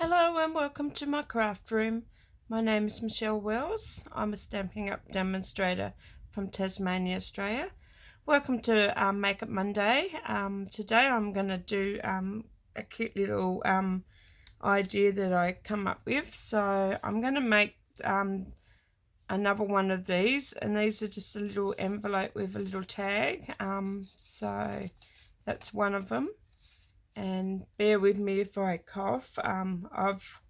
Hello and welcome to my craft room. My name is Michelle Wells. I'm a Stampin' Up demonstrator from Tasmania, Australia. Welcome to Make It Monday. Today I'm going to do a cute little idea that I come up with. So I'm going to make another one of these, and these are just a little envelope with a little tag. So that's one of them. And bear with me if I cough. I've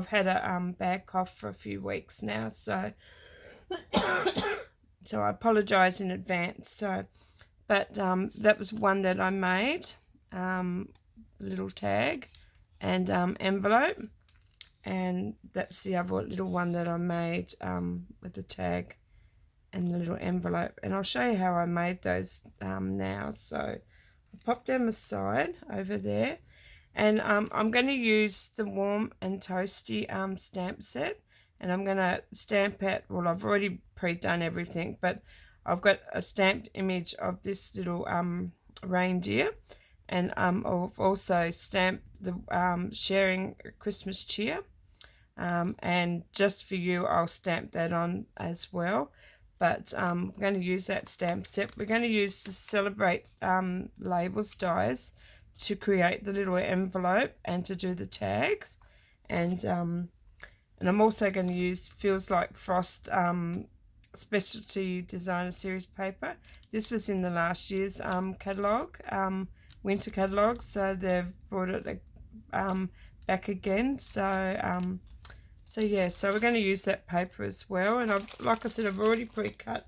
had a bad cough for a few weeks now, so so I apologise in advance. But that was one that I made, little tag and envelope, and that's the other little one that I made with the tag and the little envelope. And I'll show you how I made those now. So I'll pop them aside over there. And I'm going to use the Warm and Toasty stamp set, and I'm going to stamp it. Well, I've already pre-done everything, but I've got a stamped image of this little reindeer, and I've also stamped the Sharing Christmas Cheer, and just for you I'll stamp that on as well. But I'm going to use that stamp set. We're going to use the Celebrate labels dies to create the little envelope and to do the tags, and I'm also going to use Feels Like Frost Specialty Designer Series paper. This was in the last year's catalogue, winter catalogue, so they've brought it back again. So yeah, so we're going to use that paper as well. And like I said, I've already pre-cut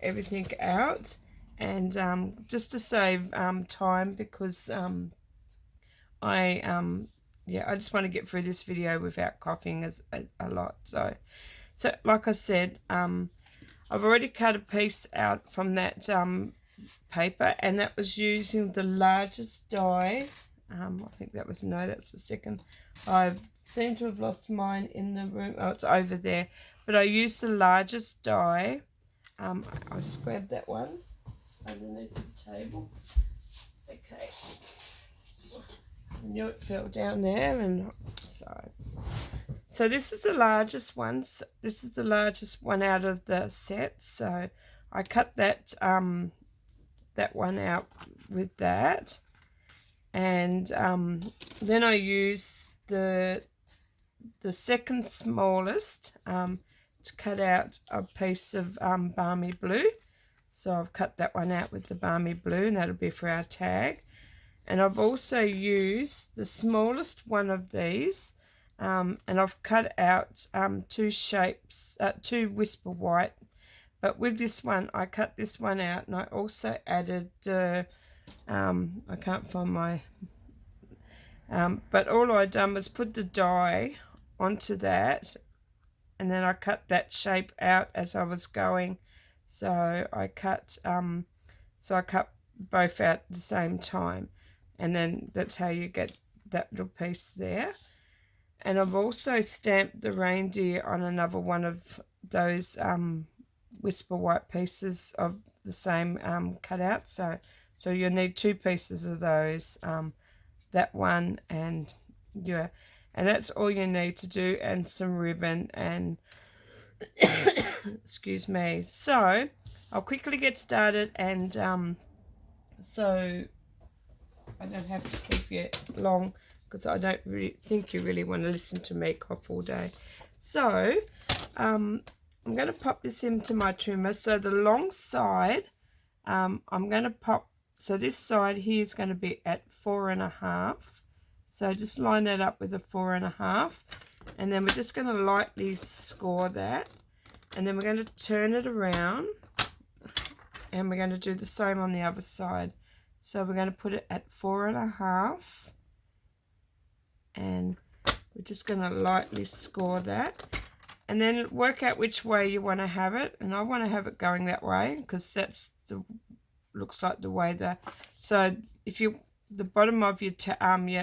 everything out. And just to save time, because I just want to get through this video without coughing a lot. So like I said, I've already cut a piece out from that paper, and that was using the largest die. I think that was, no, that's the second. I seem to have lost mine in the room. Oh, it's over there. But I used the largest die. I'll just grab that one. Underneath the table. Okay. I knew it fell down there, and so this is the largest one. This is the largest one out of the set. So I cut that that one out with that, and then I use the second smallest to cut out a piece of Balmy Blue. So I've cut that one out with the Balmy Blue, and that'll be for our tag. And I've also used the smallest one of these, and I've cut out two shapes, two Whisper White. But with this one, I cut this one out, and I also added the, I can't find my, but all I done was put the die onto that, and then I cut that shape out as I was going. So I cut both out at the same time, and then that's how you get that little piece there. And I've also stamped the reindeer on another one of those Whisper White pieces of the same cutout. So you'll need two pieces of those, that one, and yeah, and that's all you need to do, and some ribbon, and excuse me. So I'll quickly get started, and so I don't have to keep you long, because I don't really think you really want to listen to me cough all day. So I'm going to pop this into my trimmer. So the long side, I'm going to pop, so this side here is going to be at 4.5. So just line that up with a 4.5, and then we're just going to lightly score that, and then we're going to turn it around, and we're going to do the same on the other side. So we're going to put it at 4.5, and we're just going to lightly score that, and then work out which way you want to have it. And I want to have it going that way, because that's the, looks like the way the, so if you, the bottom of your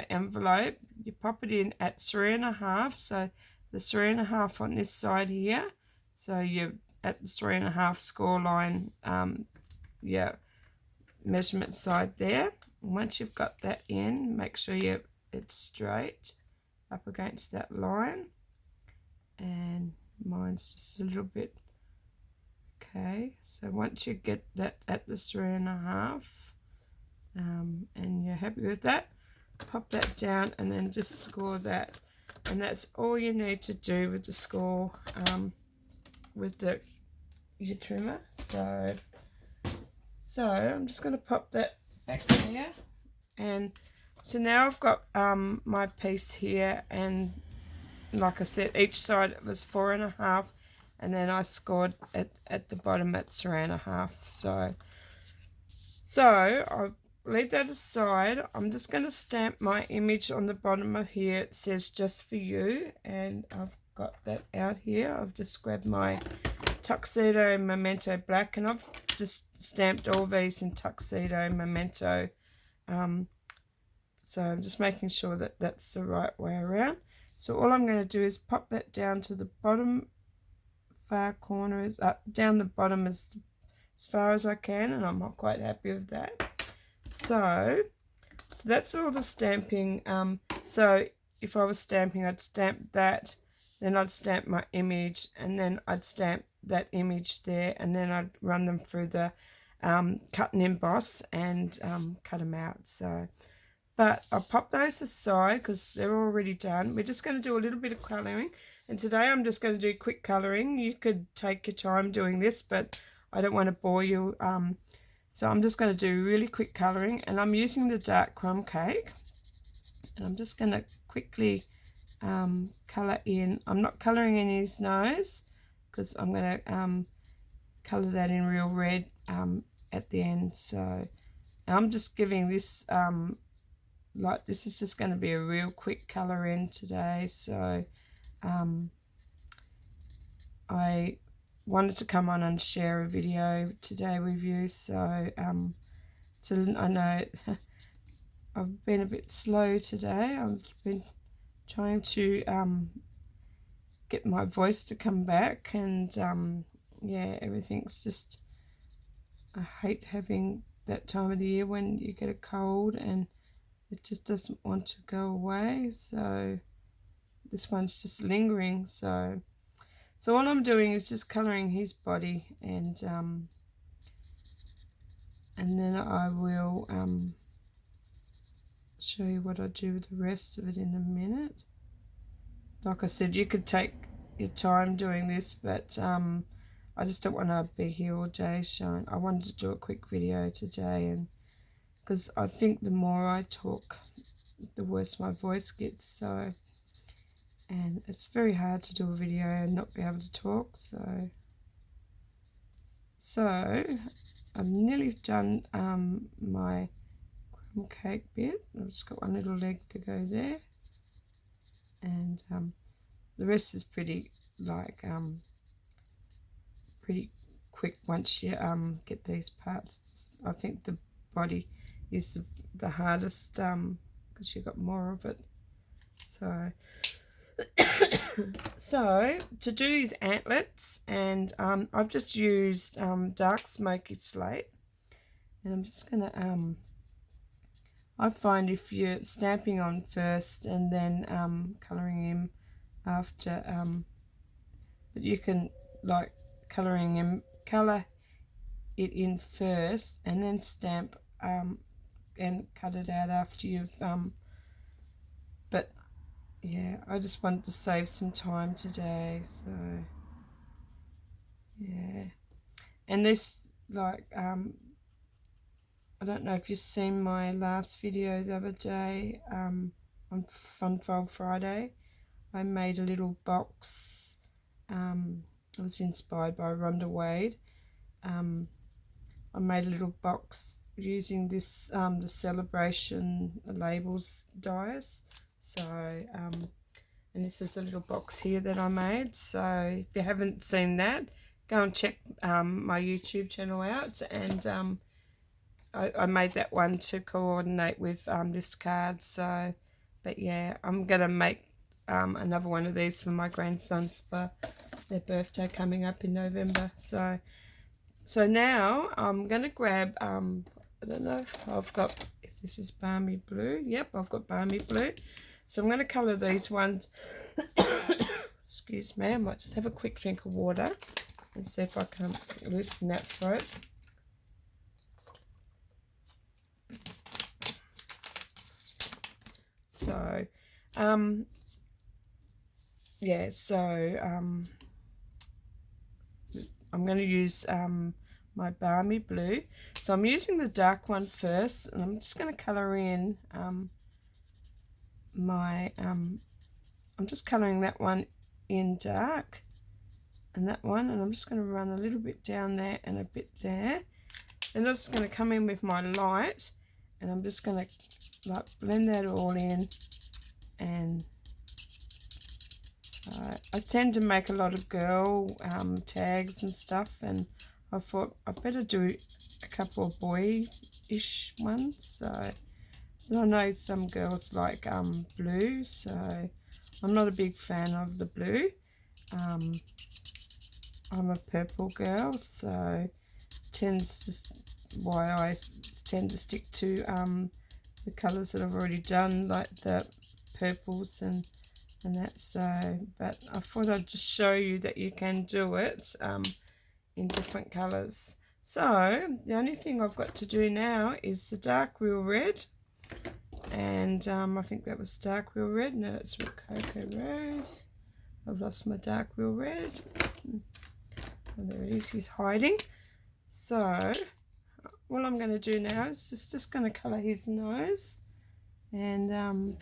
envelope, you pop it in at 3.5. So the 3.5 on this side here, so you're at the 3.5 score line, measurement side there. And once you've got that in, make sure it's straight, up against that line, and mine's just a little bit. Okay, so once you get that at the 3.5, and you're happy with that, pop that down and then just score that, and that's all you need to do with the score, with your trimmer. So I'm just going to pop that back there, and so now I've got my piece here, and like I said, each side it was 4.5, and then I scored at the bottom at 3.5. So I'll leave that aside. I'm just going to stamp my image on the bottom of here. It says just for you, and I've got that out here. I've just grabbed my Tuxedo Memento Black, and I've just stamped all these in Tuxedo Memento. So I'm just making sure that that's the right way around. So all I'm going to do is pop that down to the bottom far corner, is up down the bottom as far as I can, and I'm not quite happy with that. So that's all the stamping. So if I was stamping, I'd stamp that, then I'd stamp my image, and then I'd stamp that image there, and then I'd run them through the cut and emboss and cut them out. So, but I'll pop those aside because they're already done. We're just going to do a little bit of colouring, and today I'm just going to do quick colouring. You could take your time doing this, but I don't want to bore you. So I'm just going to do really quick colouring, and I'm using the dark crumb cake, and I'm just going to quickly colour in. I'm not colouring in his nose because I'm going to colour that in real red at the end. So I'm just giving this like, this is just going to be a real quick colour in today. So I wanted to come on and share a video today with you. So so I know I've been a bit slow today. I've been trying to get my voice to come back, and yeah, everything's just, I hate having that time of the year when you get a cold and it just doesn't want to go away. So this one's just lingering. So all I'm doing is just colouring his body, and then I will show you what I do with the rest of it in a minute. Like I said, you could take your time doing this, but I just don't want to be here all day showing. I wanted to do a quick video today, and because I think the more I talk, the worse my voice gets. So, and it's very hard to do a video and not be able to talk. So I'm nearly done my crumb cake bit. I've just got one little leg to go there, and the rest is pretty pretty quick once you get these parts. I think the body is the hardest because you got more of it. So so to do his antlets, and I've just used dark smoky slate, and I'm just gonna I find if you're stamping on first and then colouring him after, but you can like colour it in first and then stamp and cut it out after you've but yeah, I just wanted to save some time today. So yeah, and this, like I don't know if you've seen my last video the other day on Fun Fold Friday. I made a little box. I was inspired by Rhonda Wade. I made a little box using this the Celebration Labels dies. So and this is a little box here that I made. So if you haven't seen that, go and check my YouTube channel out. And I made that one to coordinate with this card. So, but yeah, I'm gonna make another one of these for my grandsons for their birthday coming up in November. So now I'm gonna grab I don't know if I've got, if this is Balmy Blue. Yep, I've got Balmy Blue. So I'm going to colour these ones. Excuse me, I might just have a quick drink of water and see if I can loosen that throat. So, yeah, so I'm going to use my Balmy Blue. So I'm using the dark one first, and I'm just going to colour in I'm just colouring that one in dark, and that one, and I'm just going to run a little bit down there and a bit there. Then I'm just going to come in with my light, and I'm just going to like blend that all in. And I tend to make a lot of girl tags and stuff, and I thought I'd better do a couple of boyish ones. So I know some girls like blue, so I'm not a big fan of the blue. I'm a purple girl, so why I tend to stick to the colours that I've already done, like the purples and that. So, but I thought I'd just show you that you can do it in different colours. So the only thing I've got to do now is the dark real red, and I think that was dark real red. Now it's Rococo Rose. I've lost my dark real red. Oh, there it is, he's hiding. So what I'm going to do now is just going to colour his nose, and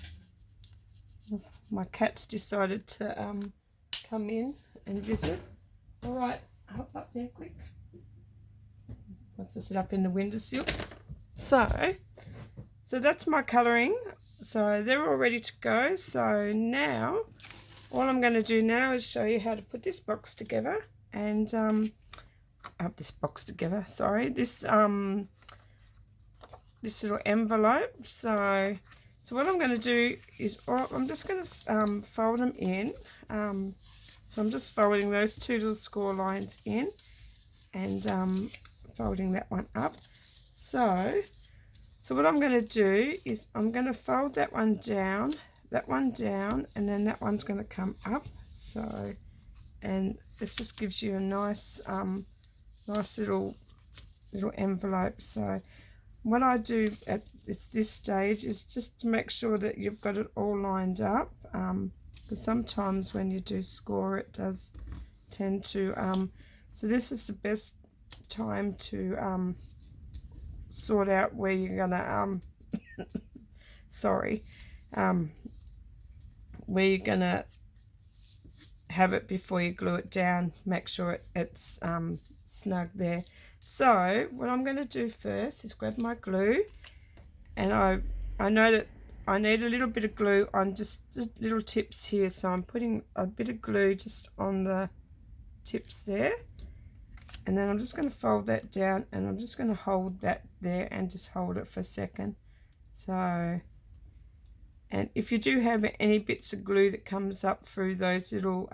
my cat's decided to come in and visit. All right, hop up there quick. Wants to sit up in the windowsill. So that's my colouring. So they're all ready to go. So now all I'm going to do now is show you how to put this box together, and this little envelope. So what I'm going to do is I'm just going to fold them in. So I'm just folding those two little score lines in, and folding that one up. So what I'm going to do is I'm going to fold that one down, and then that one's going to come up. So, and it just gives you a nice little envelope. So what I do at this stage is just to make sure that you've got it all lined up, because sometimes when you do score, it does tend to so this is the best time to sort out where you're gonna where you're gonna have it before you glue it down. Make sure it's snug there. So what I'm going to do first is grab my glue, and I know that I need a little bit of glue on just the little tips here, so I'm putting a bit of glue just on the tips there, and then I'm just going to fold that down, and I'm just going to hold that there and just hold it for a second. So, and if you do have any bits of glue that comes up through those little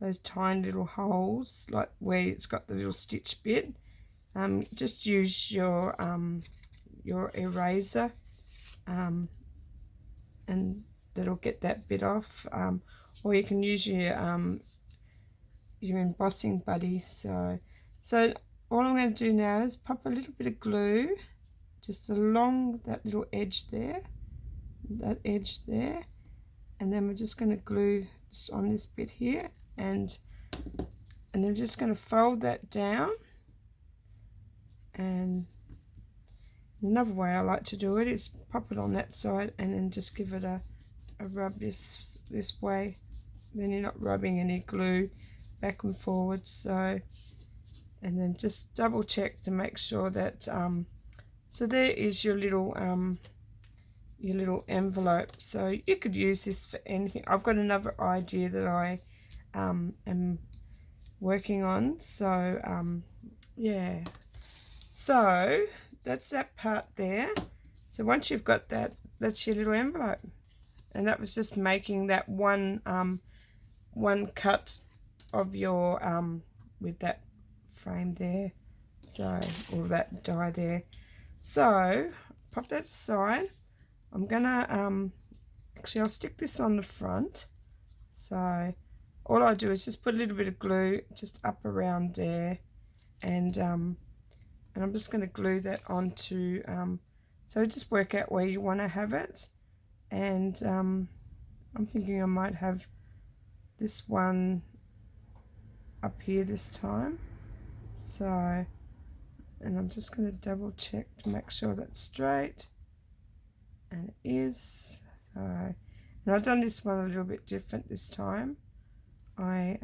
those tiny little holes, like where it's got the little stitch bit, just use your eraser, and that'll get that bit off, or you can use your embossing buddy. So all I'm going to do now is pop a little bit of glue just along that little edge there, and then we're just going to glue just on this bit here, and I'm just going to fold that down. And another way I like to do it is pop it on that side and then just give it a rub this way. Then you're not rubbing any glue back and forward. So, and then just double check to make sure that so there is your little envelope. So you could use this for anything. I've got another idea that I am working on. So yeah, so that's that part there. So once you've got that, that's your little envelope, and that was just making that one cut of your with that frame there, so all that die there. So pop that aside. I'm gonna actually I'll stick this on the front. So all I do is just put a little bit of glue just up around there, and I'm just going to glue that onto, so just work out where you want to have it. And I'm thinking I might have this one up here this time. So, and I'm just going to double check to make sure that's straight, and it is. So, and I've done this one a little bit different this time. Okay,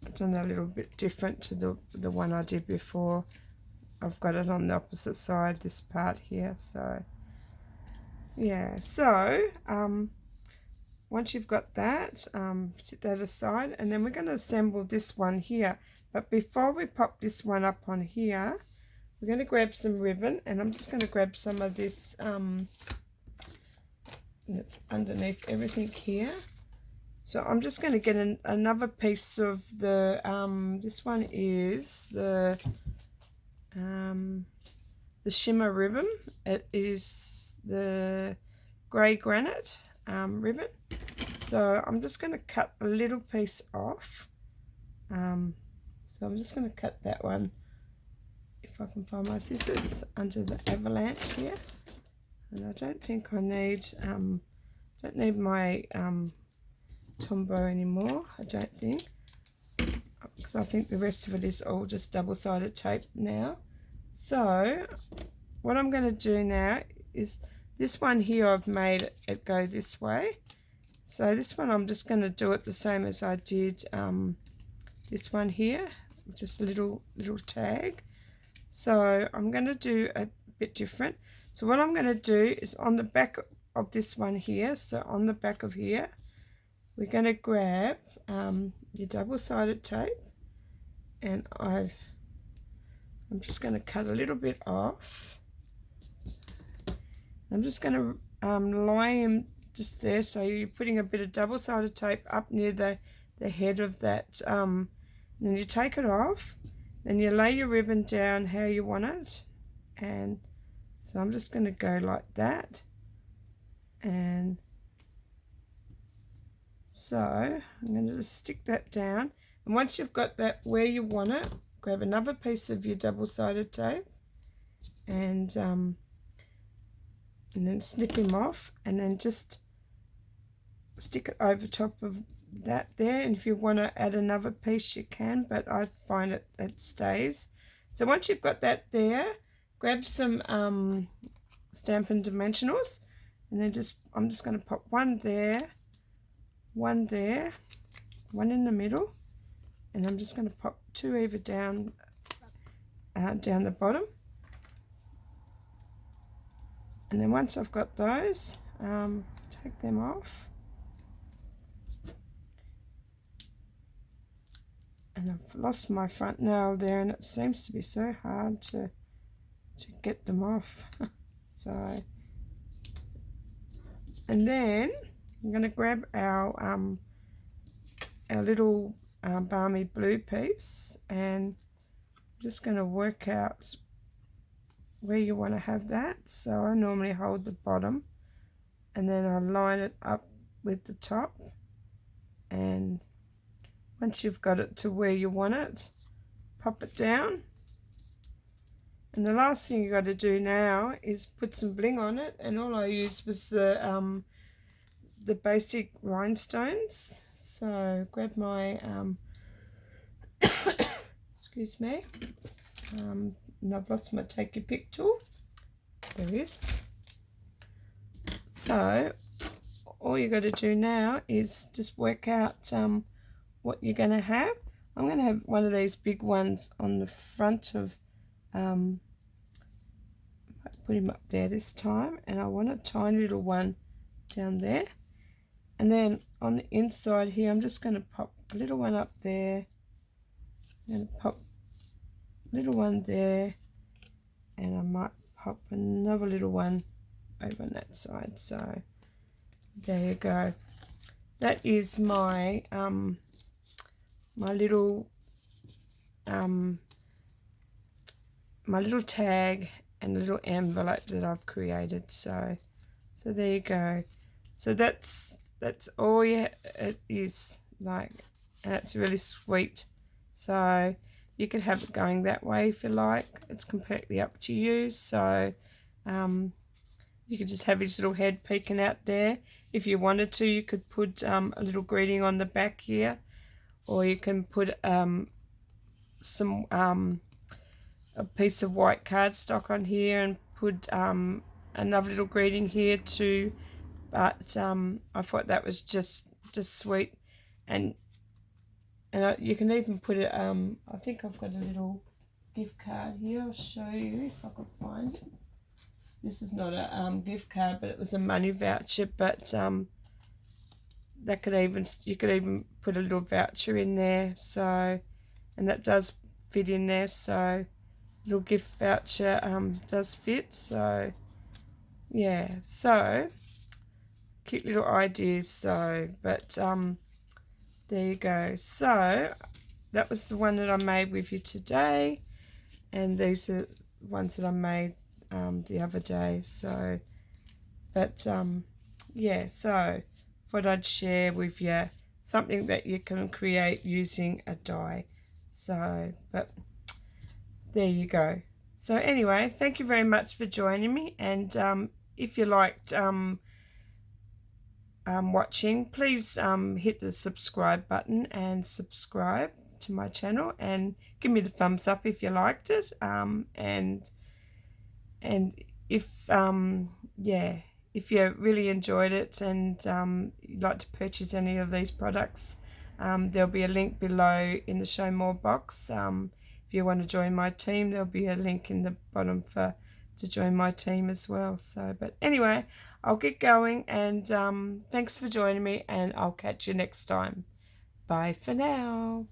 I've done a little bit different to the one I did before. I've got it on the opposite side, this part here. So yeah, so once you've got that, set that aside, and then we're going to assemble this one here. But before we pop this one up on here, we're going to grab some ribbon, and I'm just going to grab some of this that's underneath everything here. So I'm just going to get another piece of the this one is the shimmer ribbon. It is the grey granite ribbon. So I'm just going to cut a little piece off. So I'm just going to cut that one, if I can find my scissors, under the avalanche here. And I don't think I need don't need my Tombow anymore, I don't think, because I think the rest of it is all just double-sided tape now. So what I'm going to do now is this one here, I've made it go this way. So this one I'm just going to do it the same as I did this one here, just a little tag. So I'm going to do a bit different. So what I'm going to do is on the back of this one here, so on the back of here, we're going to grab your double-sided tape, and I'm just going to cut a little bit off. I'm just going to lie them just there, so you're putting a bit of double-sided tape up near the head of that, and then you take it off, then you lay your ribbon down how you want it, and so I'm just going to go like that. And so I'm going to just stick that down, and once you've got that where you want it, grab another piece of your double-sided tape, and then snip him off, and then just stick it over top of that there. And if you want to add another piece you can, but I find it stays. So once you've got that there, grab some Stampin' Dimensionals, and then I'm just going to pop one there, one there, one in the middle, and I'm just going to pop two either down the bottom. And then once I've got those, take them off, and I've lost my front nail there, and it seems to be so hard to get them off. So, and then I'm going to grab our little balmy blue piece, and I'm just going to work out where you want to have that. So I normally hold the bottom, and then I line it up with the top, and once you've got it to where you want it, pop it down. And the last thing you got to do now is put some bling on it, and all I used was the basic rhinestones. So grab my excuse me, and I've lost my take your pick tool. There it is. So all you got to do now is just work out what you're going to have. I'm going to have one of these big ones on the front of put him up there this time, and I want a tiny little one down there. And then on the inside here, I'm just going to pop a little one up there, and pop a little one there, and I might pop another little one over on that side. So there you go. That is my my little my little tag and a little envelope that I've created. So there you go. So that's all it is like, and it's really sweet. So you could have it going that way if you like. It's completely up to you. So you could just have his little head peeking out there. If you wanted to, you could put a little greeting on the back here, or you can put some a piece of white cardstock on here and put another little greeting here too. But I thought that was just sweet, and you can even put it. I think I've got a little gift card here. I'll show you if I could find it. This is not a gift card, but it was a money voucher. But that could even, you could even put a little voucher in there. So, and that does fit in there. So little gift voucher does fit. So yeah, so cute little ideas. So, but there you go. So that was the one that I made with you today, and these are ones that I made the other day. So, but yeah, so thought I'd share with you something that you can create using a die. So, but there you go. So anyway, thank you very much for joining me, and if you liked watching, please hit the subscribe button and subscribe to my channel, and give me the thumbs up if you liked it, and if yeah, if you really enjoyed it and you'd like to purchase any of these products, there'll be a link below in the show more box. If you want to join my team, there'll be a link in the bottom to join my team as well. So, but anyway, I'll get going, and thanks for joining me, and I'll catch you next time. Bye for now.